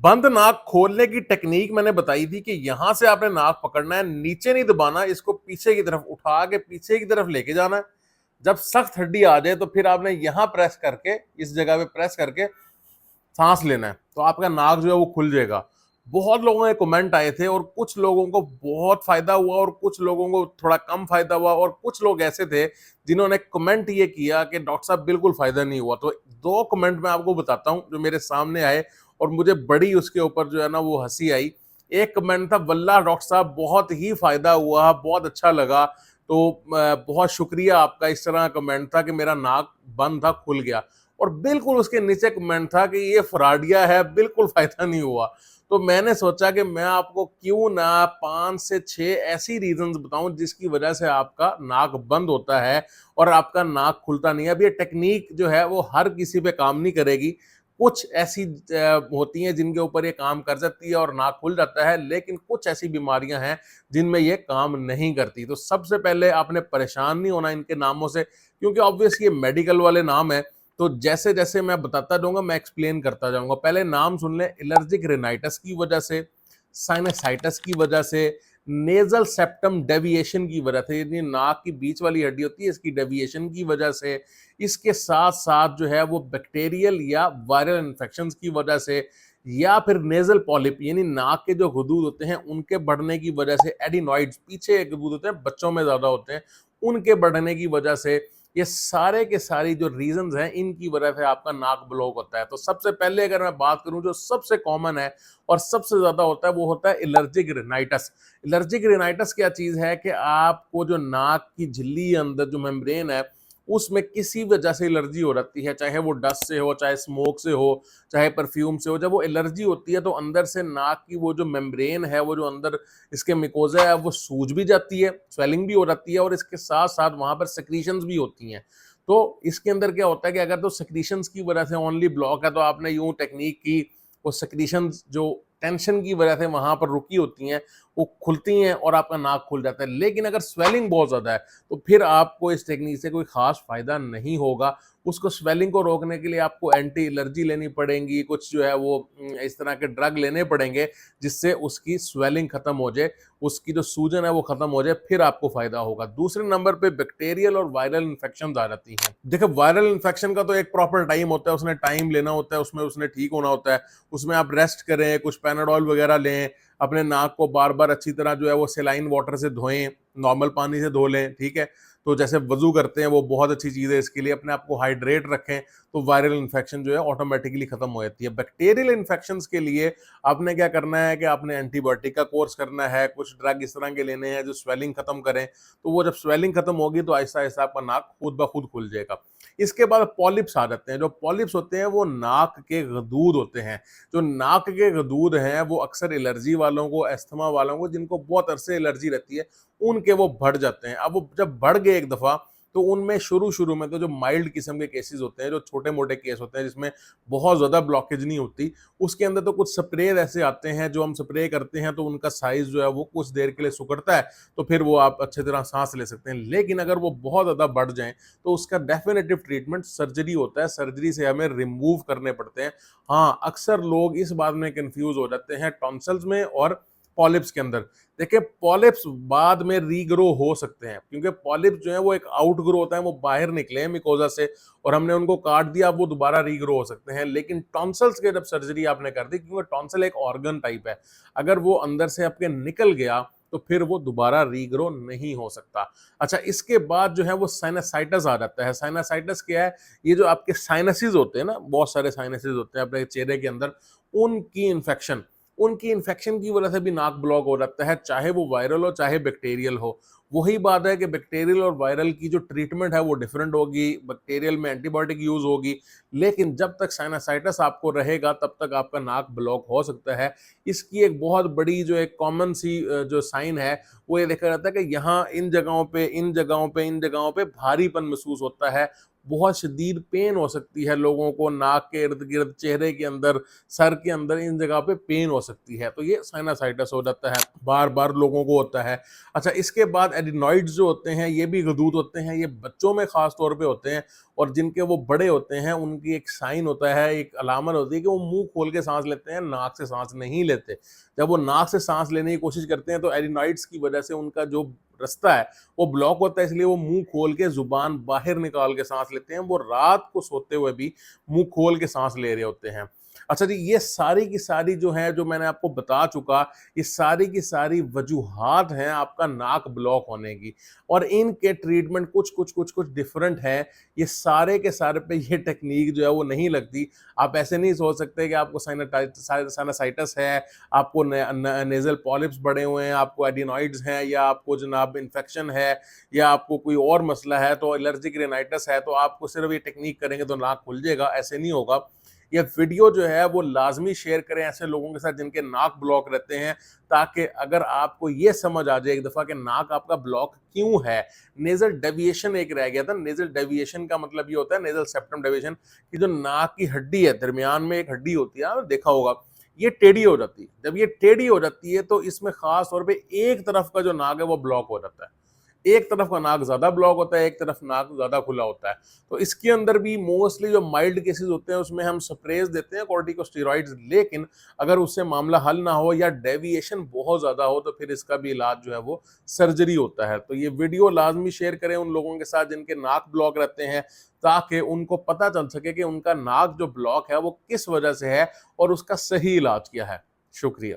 बंद नाक खोलने की टेक्निक मैंने बताई थी कि यहां से आपने नाक पकड़ना है, नीचे नहीं दबाना, इसको पीछे की तरफ उठा के पीछे की तरफ लेके जाना है। जब सख्त हड्डी आ जाए तो फिर आपने यहां प्रेस करके, इस जगह पे प्रेस करके सांस लेना है, तो आपका नाक जो है वो खुल जाएगा। बहुत लोगों के कमेंट आए थे और कुछ लोगों को बहुत फायदा हुआ और कुछ लोगों को थोड़ा कम फायदा हुआ, और कुछ लोग ऐसे थे जिन्होंने कमेंट ये किया कि डॉक्टर साहब बिल्कुल फायदा नहीं हुआ। तो दो कमेंट मैं आपको बताता हूं जो मेरे सामने आए और मुझे बड़ी उसके ऊपर जो है ना वो हंसी आई। एक कमेंट था, वल्लाह डॉक्टर साहब बहुत ही फायदा हुआ, बहुत अच्छा लगा। तो बहुत शुक्रिया आपका, इस तरह का कमेंट था कि मेरा नाक बंद था, खुल गया। और बिल्कुल उसके नीचे कमेंट था कि ये फ्रॉडिया है, बिल्कुल फायदा नहीं हुआ। तो मैंने सोचा कि मैं आपको क्यों ना 5 से 6 ऐसी रीजंस बताऊं जिसकी वजह से आपका नाक बंद होता है और आपका नाक खुलता नहीं है। अब ये टेक्निक जो है वो हर किसी पे काम नहीं करेगी। कुछ ऐसी होती हैं जिनके ऊपर ये काम कर सकती है और नाक खुल जाता है, लेकिन कुछ ऐसी बीमारियां हैं जिनमें ये काम नहीं करती। तो सबसे पहले आपने परेशान नहीं होना इनके नामों से, क्योंकि ऑब्वियसली ये मेडिकल वाले नाम है। तो जैसे जैसे मैं बताता जाऊंगा मैं एक्सप्लेन करता जाऊंगा। पहले नाम सुन लें, एलर्जिक रिनाइटिस की वजह से, साइनसाइटिस की वजह से, नेजल सेप्टम डेविएशन की वजह से, यानी नाक की बीच वाली हड्डी होती है इसकी डेविएशन की वजह से, इसके साथ साथ जो है वो बैक्टीरियल या वायरल इन्फेक्शन की वजह से, या फिर नेजल पॉलिप यानी नाक के जो हदूद होते हैं उनके बढ़ने की वजह से, एडिनॉइड्स पीछे एक हदूद होते हैं बच्चों में ज्यादा होते हैं, उनके बढ़ने की वजह से, ये सारे के सारी जो रीजंस हैं इनकी वजह से आपका नाक ब्लॉक होता है। तो सबसे पहले अगर मैं बात करूं जो सबसे कॉमन है और सबसे ज्यादा होता है वो होता है एलर्जिक रिनाइटिस। एलर्जिक रिनाइटिस क्या चीज है कि आपको जो नाक की झिल्ली अंदर जो मेम्ब्रेन है उसमें किसी वजह से एलर्जी हो जाती है, चाहे वो डस्ट से हो, चाहे स्मोक से हो, चाहे परफ्यूम से हो। जब वो एलर्जी होती है तो अंदर से नाक की वो जो मेम्ब्रेन है, वो जो अंदर इसके मिकोजा है, वो सूज भी जाती है, स्वेलिंग भी हो जाती है, और इसके साथ साथ वहां पर सेक्रीशंस भी होती हैं। तो इसके अंदर क्या होता है कि अगर तो सेक्रीशंस की वजह से ओनली ब्लॉक है तो आपने यूं टेक्निक की, वो सेक्रीशंस जो टेंशन की वजह से वहां पर रुकी होती हैं वो खुलती हैं और आपका नाक खुल जाता है। लेकिन अगर स्वेलिंग बहुत ज्यादा है तो फिर आपको इस टेक्निक से कोई खास फायदा नहीं होगा। उसको स्वेलिंग को रोकने के लिए आपको एंटी एलर्जी लेनी पड़ेगी, कुछ जो है वो इस तरह के ड्रग लेने पड़ेंगे जिससे उसकी स्वेलिंग खत्म हो जाए, उसकी जो सूजन है वो खत्म हो जाए, फिर आपको फायदा होगा। दूसरे नंबर पे बैक्टीरियल और वायरल इन्फेक्शन आ जाती हैं। देखो वायरल इन्फेक्शन का तो एक प्रॉपर टाइम होता है, उसने टाइम लेना होता है, उसमें उसने ठीक होना होता है। उसमें आप रेस्ट करें, कुछ पैनाडोल वगैरह लें, अपने नाक को बार बार अच्छी तरह जो है वो सेलाइन वाटर से धोएं, नॉर्मल पानी से धो लें, ठीक है। तो जैसे वजू करते हैं वो बहुत अच्छी चीज़ है इसके लिए, अपने आप को हाइड्रेट रखें, तो वायरल इन्फेक्शन जो है ऑटोमेटिकली खत्म हो जाती है। बैक्टीरियल इन्फेक्शन के लिए आपने क्या करना है कि आपने एंटीबायोटिक का कोर्स करना है, कुछ ड्रग इस तरह के लेने हैं जो स्वेलिंग खत्म करें। तो वो जब स्वेलिंग खत्म होगी तो आहिस्ता आहिस्ता आपका नाक खुद ब खुद खुल जाएगा। इसके बाद पॉलिप्स आ जाते हैं। जो पॉलिप्स होते हैं वो नाक के गदूद होते हैं। जो नाक के गदूद हैं वो अक्सर एलर्जी वालों को, अस्थमा वालों को, जिनको बहुत अरसे एलर्जी रहती है, उनके वो बढ़ जाते हैं। अब वो जब बढ़ गए एक दफा तो उनमें शुरू शुरू में तो जो माइल्ड किस्म के केसेस होते हैं, जो छोटे मोटे केस होते हैं जिसमें बहुत ज्यादा ब्लॉकेज नहीं होती, उसके अंदर तो कुछ स्प्रे ऐसे आते हैं जो हम स्प्रे करते हैं तो उनका साइज जो है वो कुछ देर के लिए सिकुड़ता है, तो फिर वो आप अच्छी तरह सांस ले सकते हैं। लेकिन अगर वो बहुत ज्यादा बढ़ जाए तो उसका डेफिनेटिव ट्रीटमेंट सर्जरी होता है। सर्जरी से हमें रिमूव करने पड़ते हैं। हाँ, अक्सर लोग इस बात में कंफ्यूज हो जाते हैं टॉन्सिल्स में और पॉलिप्स के अंदर। देखिए पॉलिप्स बाद में रीग्रो हो सकते हैं, क्योंकि पॉलिप्स जो है वो एक आउट ग्रो होता है, वो बाहर निकले हैं मिकोजा से और हमने उनको काट दिया, अब वो दोबारा रीग्रो हो सकते हैं। लेकिन टॉन्सिल्स के जब सर्जरी आपने कर दी, क्योंकि टॉन्सिल एक ऑर्गन टाइप है, अगर वो अंदर से आपके निकल गया तो फिर वो दोबारा रीग्रो नहीं हो सकता। अच्छा, इसके बाद जो है वो साइनसाइटिस आ जाता है। साइनसाइटिस क्या है? ये जो आपके साइनसेस होते हैं ना, बहुत सारे साइनसेस होते हैं अपने चेहरे के अंदर, उनकी इन्फेक्शन उनकी इन्फेक्शन की वजह से भी नाक ब्लॉक हो जाता है, चाहे वो वायरल हो चाहे बैक्टीरियल हो। वही बात है कि बैक्टीरियल और वायरल की जो ट्रीटमेंट है वो डिफरेंट होगी। बैक्टीरियल में एंटीबायोटिक यूज होगी, लेकिन जब तक साइनसाइटिस आपको रहेगा तब तक आपका नाक ब्लॉक हो सकता है। इसकी एक बहुत बड़ी जो एक कॉमन सी जो साइन है वो ये देखा जाता है कि यहाँ इन जगहों पे भारीपन महसूस होता है। बहुत शदीद पेन हो सकती है लोगों को, नाक के इर्द-गिर्द, चेहरे के अंदर, सर के अंदर, इन जगह पे पेन हो सकती है, तो ये साइनसाइटिस हो जाता है, बार-बार लोगों को होता है। अच्छा, इसके बाद एडिनॉइड्स जो होते हैं ये भी गदूद होते हैं, ये बच्चों में ख़ास तौर पे होते हैं और जिनके वो बड़े होते हैं उनकी एक साइन होता है, एक अलामत होती है कि वो मुँह खोल के साँस लेते हैं, नाक से साँस नहीं लेते। जब वो नाक से साँस लेने की कोशिश करते हैं तो एडिनॉइड्स की वजह से उनका जो रास्ता है वो ब्लॉक होता है, इसलिए वो मुँह खोल के ज़ुबान बाहर निकाल के साँस लेते हैं। वो रात को सोते हुए भी मुँह खोल के साँस ले रहे होते हैं। अच्छा जी, ये सारी की सारी जो है, जो मैंने आपको बता चुका, ये सारी की सारी वजूहात हैं आपका नाक ब्लॉक होने की और इनके ट्रीटमेंट कुछ डिफरेंट हैं। ये सारे के सारे पे ये टेक्नीक जो है वो नहीं लगती। आप ऐसे नहीं सोच सकते कि आपको साइनसाइटिस है, आपको नेज़ल पॉलिप्स बढ़े हुए हैं, आपको एडिनॉइड्स हैं या आपको जनाब इन्फेक्शन है या आपको कोई और मसला है, तो एलर्जिक रिनाइटिस है, तो आपको सिर्फ ये टेक्नीक करेंगे तो नाक खुल जाएगा, ऐसे नहीं होगा। ये वीडियो जो है वो लाज़मी शेयर करें ऐसे लोगों के साथ जिनके नाक ब्लॉक रहते हैं, ताकि अगर आपको ये समझ आ जाए एक दफ़ा कि नाक आपका ब्लॉक क्यों है। नेज़ल डेविएशन एक रह गया था, नेज़ल डेविएशन का मतलब ये होता है, नेज़ल सेप्टम डेविएशन, कि जो नाक की हड्डी है, दरमियान में एक हड्डी होती है, आपने देखा होगा, ये टेढ़ी हो जाती है। जब ये टेढ़ी हो जाती है तो इसमें ख़ास तौर पे एक तरफ का जो नाक है वो ब्लॉक हो जाता है। एक तरफ का नाक ज़्यादा ब्लॉक होता है, एक तरफ नाक ज़्यादा खुला होता है। तो इसके अंदर भी मोस्टली जो माइल्ड केसेज़ होते हैं उसमें हम स्प्रेज़ देते हैं कॉर्टिकोस्टेरॉइड्स, लेकिन अगर उससे मामला हल ना हो या डेविएशन बहुत ज़्यादा हो तो फिर इसका भी इलाज जो है वो सर्जरी होता है। तो ये वीडियो लाज़मी शेयर करें उन लोगों के साथ जिनके नाक ब्लॉक रहते हैं, ताकि उनको पता चल सके कि उनका नाक जो ब्लॉक है वो किस वजह से है और उसका सही इलाज क्या है। शुक्रिया।